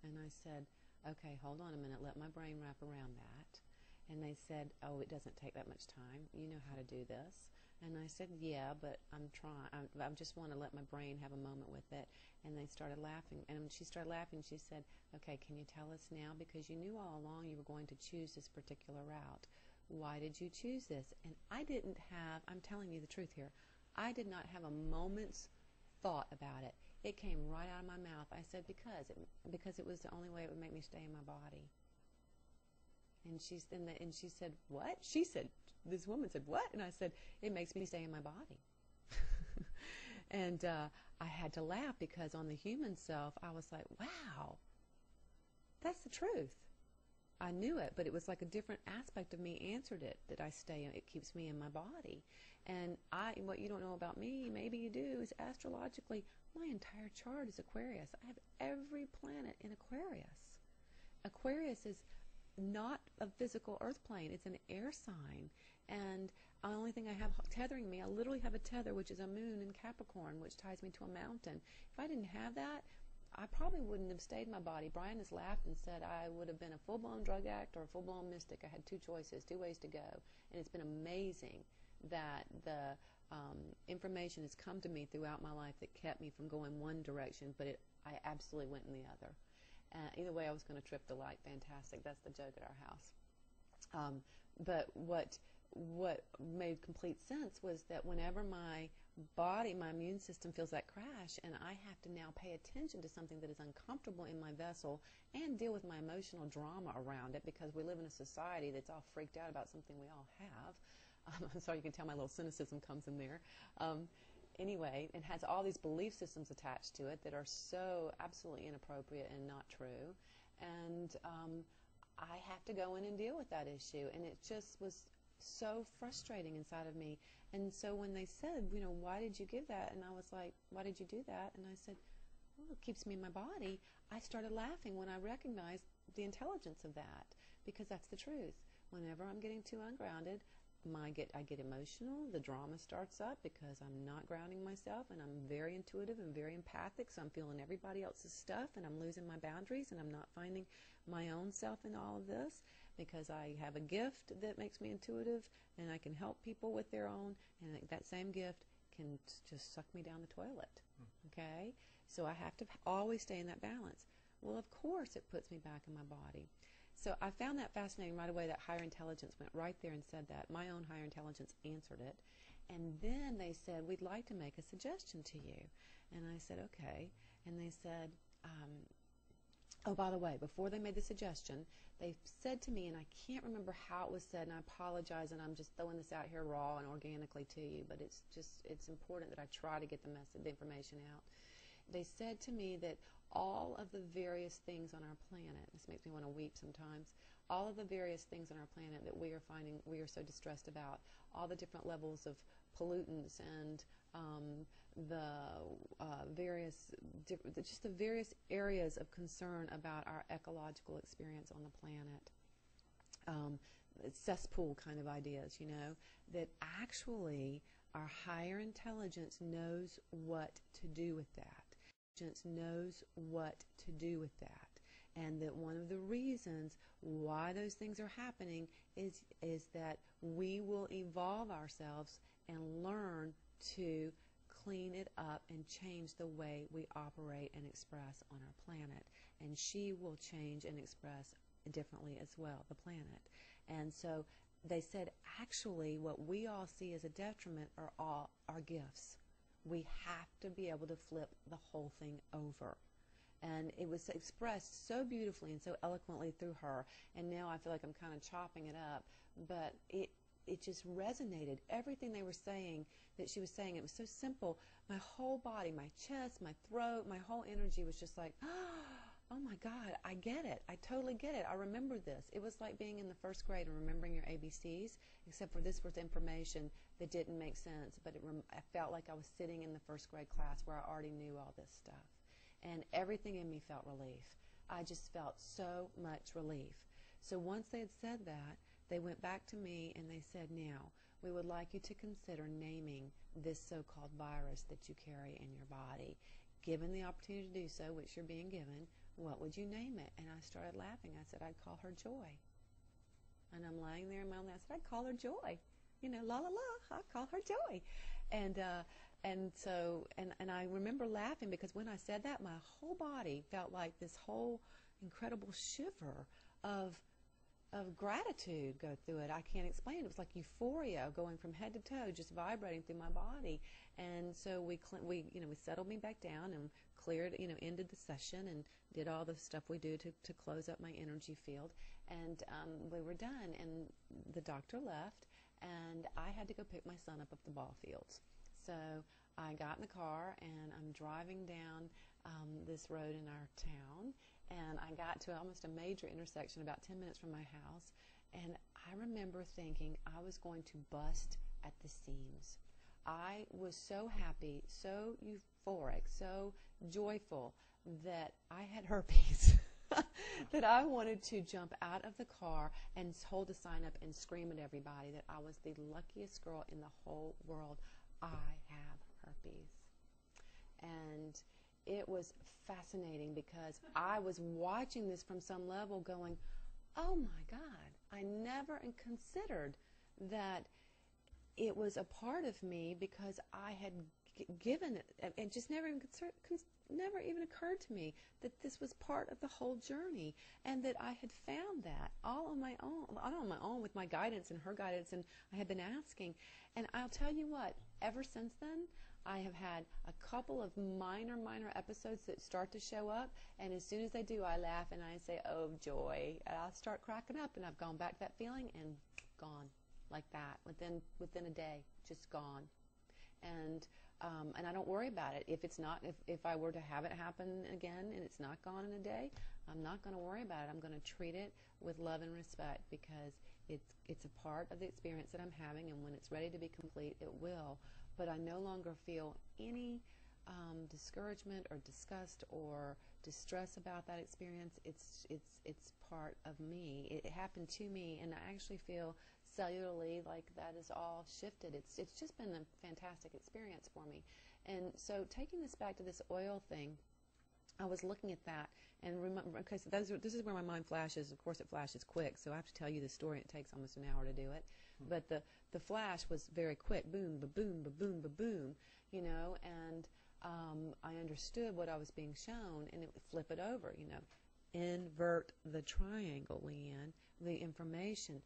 And I said, okay, hold on a minute. Let my brain wrap around that. And they said, oh, it doesn't take that much time. You know how to do this. And I said, yeah, but I'm trying. I just want to let my brain have a moment with it. And they started laughing. And when she started laughing, she said, okay, can you tell us now? Because you knew all along you were going to choose this particular route. Why did you choose this? And I didn't have, I'm telling you the truth here, I did not have a moment's thought about it. It came right out of my mouth. I said, because it was the only way it would make me stay in my body. And she said, what? She said, this woman said, what? And I said, it makes me stay in my body. And I had to laugh because on the human self, I was like, wow, that's the truth. I knew it, but it was like a different aspect of me answered it, that I stay, it keeps me in my body. And what you don't know about me, maybe you do, is astrologically, my entire chart is Aquarius. I have every planet in Aquarius. Aquarius is not a physical earth plane. It's an air sign. And the only thing I have tethering me, I literally have a tether, which is a moon in Capricorn, which ties me to a mountain. If I didn't have that, I probably wouldn't have stayed in my body. Brian has laughed and said I would have been a full-blown drug addict or a full-blown mystic. I had two choices, two ways to go. And it's been amazing that the information has come to me throughout my life that kept me from going one direction, but I absolutely went in the other. Either way, I was going to trip the light. Fantastic. That's the joke at our house. But what made complete sense was that whenever my body, my immune system feels that crash, and I have to now pay attention to something that is uncomfortable in my vessel and deal with my emotional drama around it, because we live in a society that's all freaked out about something we all have. I'm sorry, you can tell my little cynicism comes in there. Anyway, it has all these belief systems attached to it that are so absolutely inappropriate and not true. And I have to go in and deal with that issue. And it just was so frustrating inside of me. And so when they said, you know, why did you give that? And I was like, why did you do that? And I said, well, it keeps me in my body. I started laughing when I recognized the intelligence of that, because that's the truth. Whenever I'm getting too ungrounded, I get emotional. The drama starts up because I'm not grounding myself, and I'm very intuitive and very empathic, so I'm feeling everybody else's stuff, and I'm losing my boundaries, and I'm not finding my own self in all of this, because I have a gift that makes me intuitive, and I can help people with their own, and that same gift can just suck me down the toilet. Okay? So I have to always stay in that balance. Well, of course it puts me back in my body. So I found that fascinating right away. That higher intelligence went right there and said that. My own higher intelligence answered it. And then they said, we'd like to make a suggestion to you. And I said, okay. and they said, oh, by the way, before they made the suggestion, they said to me, and I can't remember how it was said, and I apologize, and I'm just throwing this out here raw and organically to you, but it's important that I try to get the information out. They said to me that all of the various things on our planet, this makes me want to weep sometimes, all of the various things on our planet that we are finding we are so distressed about, all the different levels of pollutants and the various areas of concern about our ecological experience on the planet, cesspool kind of ideas, that actually our higher intelligence knows what to do with that. Knows what to do with that, and that one of the reasons why those things are happening is that we will evolve ourselves and learn to clean it up and change the way we operate and express on our planet, and she will change and express differently as well, the planet. And so they said actually what we all see as a detriment are all our gifts. We have to be able to flip the whole thing over. And it was expressed so beautifully and so eloquently through her. And now I feel like I'm kind of chopping it up. But it just resonated. Everything they were saying, that she was saying, it was so simple. My whole body, my chest, my throat, my whole energy was just like, oh my God, I get it. I totally get it. I remember this. It was like being in the first grade and remembering your ABCs, except for this was information that didn't make sense, but I felt like I was sitting in the first grade class where I already knew all this stuff. And everything in me felt relief. I just felt so much relief. So once they had said that, they went back to me and they said, now, we would like you to consider naming this so-called virus that you carry in your body. Given the opportunity to do so, which you're being given, what would you name it? And I started laughing. I said, I'd call her Joy. And I'm laying there in my own, I said, I'd call her Joy. La la la, I'd call her Joy. And I remember laughing because when I said that, my whole body felt like this whole incredible shiver of gratitude go through it. I can't explain it. It was like euphoria going from head to toe, just vibrating through my body. And so we settled me back down and cleared, ended the session and did all the stuff we do to close up my energy field. And we were done. And the doctor left, and I had to go pick my son up at the ball fields. So I got in the car, and I'm driving down this road in our town, and I got to almost a major intersection about 10 minutes from my house, and I remember thinking I was going to bust at the seams. I was so happy, so euphoric, so joyful that I had herpes that I wanted to jump out of the car and hold a sign up and scream at everybody that I was the luckiest girl in the whole world. I have herpes. And it was fascinating because I was watching this from some level going, oh my God, I never considered that it was a part of me because I had given it. It just never even occurred to me that this was part of the whole journey and that I had found that all on my own with my guidance and her guidance, and I had been asking. And I'll tell you what, ever since then, I have had a couple of minor episodes that start to show up, and as soon as they do, I laugh and I say, oh, joy, and I'll start cracking up, and I've gone back to that feeling and gone like that within a day, just gone. And I don't worry about it. If I were to have it happen again and it's not gone in a day, I'm not going to worry about it. I'm going to treat it with love and respect because it's a part of the experience that I'm having, and when it's ready to be complete, it will. But I no longer feel any discouragement or disgust or distress about that experience. It's part of me. It happened to me, and I actually feel cellularly like that is all shifted. It's just been a fantastic experience for me. And so taking this back to this oil thing, I was looking at that and remember, okay, so this is where my mind flashes. Of course, it flashes quick, so I have to tell you the story. It takes almost an hour to do it. But the flash was very quick, boom, ba-boom, ba-boom, ba-boom, and I understood what I was being shown, and it would flip it over, invert the triangle, LeeAnne, the information,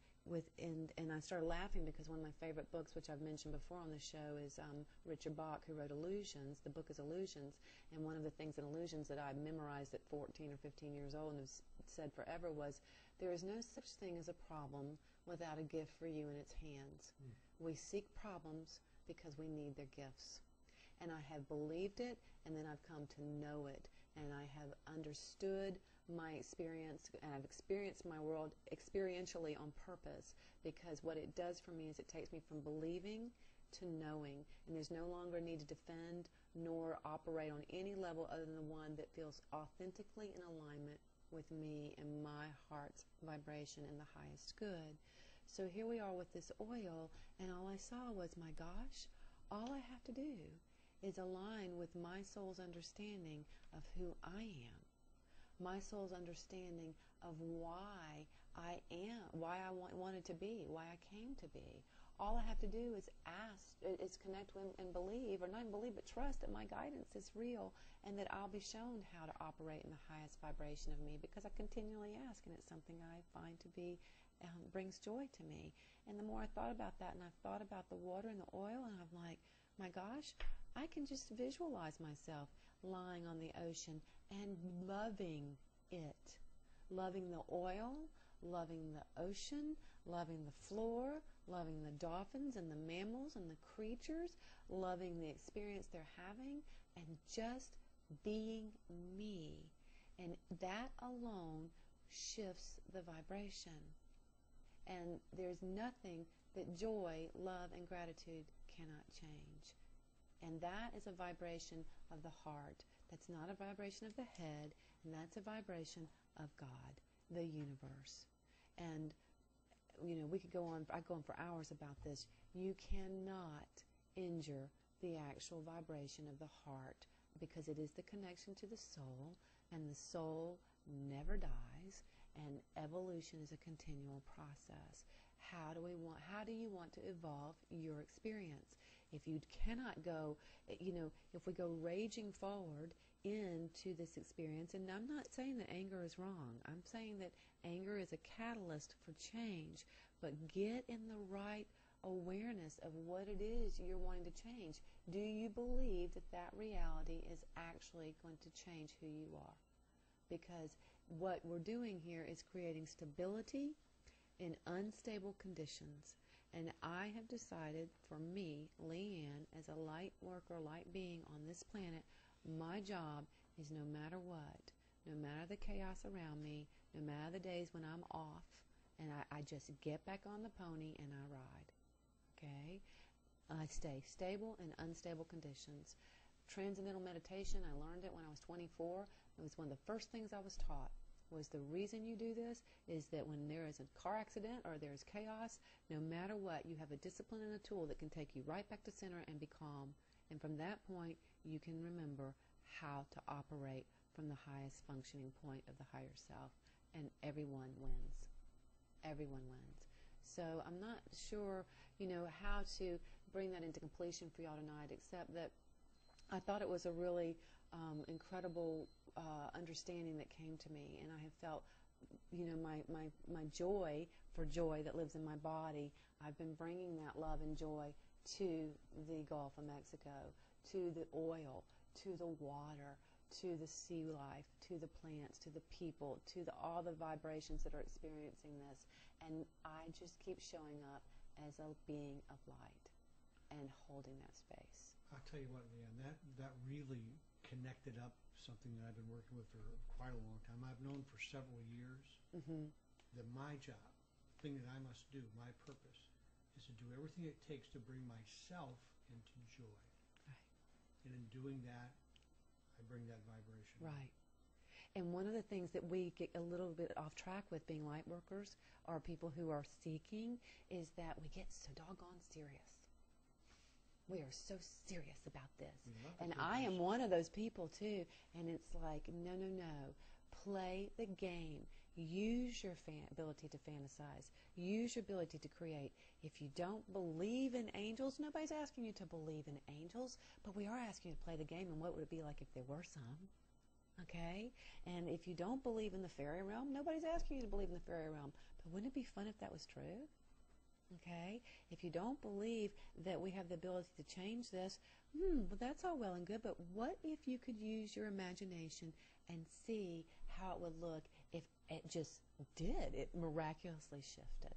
and I started laughing because one of my favorite books, which I've mentioned before on the show, is Richard Bach, who wrote Illusions. The book is Illusions, and one of the things in Illusions that I memorized at 14 or 15 years old and have said forever was, there is no such thing as a problem without a gift for you in its hands. We seek problems because we need their gifts. And I have believed it, and then I've come to know it, and I have understood my experience, and I've experienced my world experientially on purpose, because what it does for me is it takes me from believing to knowing, and there's no longer need to defend nor operate on any level other than the one that feels authentically in alignment with me and my heart's vibration and the highest good. So here we are with this oil, and all I saw was, my gosh, all I have to do is align with my soul's understanding of who I am, my soul's understanding of why I am, why I wanted to be, why I came to be. All I have to do is connect with and believe, or not even believe, but trust that my guidance is real and that I'll be shown how to operate in the highest vibration of me, because I continually ask, and it's something I find to be, brings joy to me. And the more I thought about that, and I thought about the water and the oil, and I'm like, my gosh, I can just visualize myself lying on the ocean and loving it. Loving the oil, loving the ocean, loving the floor, loving the dolphins and the mammals and the creatures, loving the experience they're having, and just being me. And that alone shifts the vibration. And there's nothing that joy, love, and gratitude cannot change. And that is a vibration of the heart. That's not a vibration of the head, and that's a vibration of God, the universe. And, you know, we could go on, I go on for hours about this. You cannot injure the actual vibration of the heart, because it is the connection to the soul, and the soul never dies, and evolution is a continual process. How do you want to evolve your experience? If you cannot go, you know, if we go raging forward into this experience, and I'm not saying that anger is wrong. I'm saying that anger is a catalyst for change, but get in the right awareness of what it is you're wanting to change. Do you believe that that reality is actually going to change who you are? Because what we're doing here is creating stability in unstable conditions. And I have decided, for me, LeeAnne, as a light worker, light being on this planet, my job is, no matter what, no matter the chaos around me, no matter the days when I'm off, and I just get back on the pony and I ride. Okay? I stay stable in unstable conditions. Transcendental meditation, I learned it when I was 24. It was one of the first things I was taught. Was the reason you do this is that when there is a car accident or there is chaos, no matter what, you have a discipline and a tool that can take you right back to center and be calm. And from that point, you can remember how to operate from the highest functioning point of the higher self. And everyone wins. Everyone wins. So I'm not sure, you know, how to bring that into completion for y'all tonight, except that I thought it was a really incredible understanding that came to me, and I have felt, you know, my joy for joy that lives in my body. I've been bringing that love and joy to the Gulf of Mexico, to the oil, to the water, to the sea life, to the plants, to the people, to all the vibrations that are experiencing this. And I just keep showing up as a being of light and holding that space. I'll tell you what, LeeAnne, that really connected up something that I've been working with for quite a long time. I've known for several years that my job, the thing that I must do, my purpose, is to do everything it takes to bring myself into joy. Right. And in doing that, I bring that vibration. Right. And one of the things that we get a little bit off track with being light workers, or people who are seeking, is that we get so doggone serious. We are so serious about this. And I am one of those people too. And it's like, no, no, no. Play the game. Use your ability to fantasize. Use your ability to create. If you don't believe in angels, nobody's asking you to believe in angels, but we are asking you to play the game. And what would it be like if there were some? Okay? And if you don't believe in the fairy realm, nobody's asking you to believe in the fairy realm. But wouldn't it be fun if that was true? Okay? If you don't believe that we have the ability to change this, well, that's all well and good, but what if you could use your imagination and see how it would look if it just did? It miraculously shifted.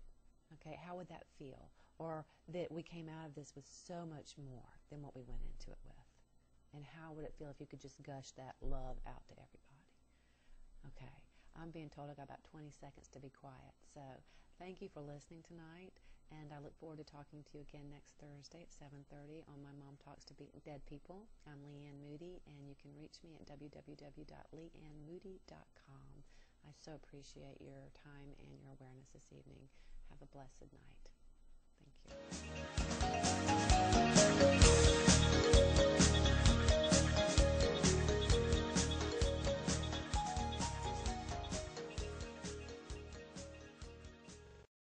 Okay? How would that feel? Or that we came out of this with so much more than what we went into it with? And how would it feel if you could just gush that love out to everybody? Okay. I'm being told I got about 20 seconds to be quiet. So thank you for listening tonight, and I look forward to talking to you again next Thursday at 7:30 on My Mom Talks to Dead People. I'm LeeAnne Moody, and you can reach me at www.leeannemoody.com. I so appreciate your time and your awareness this evening. Have a blessed night. Thank you.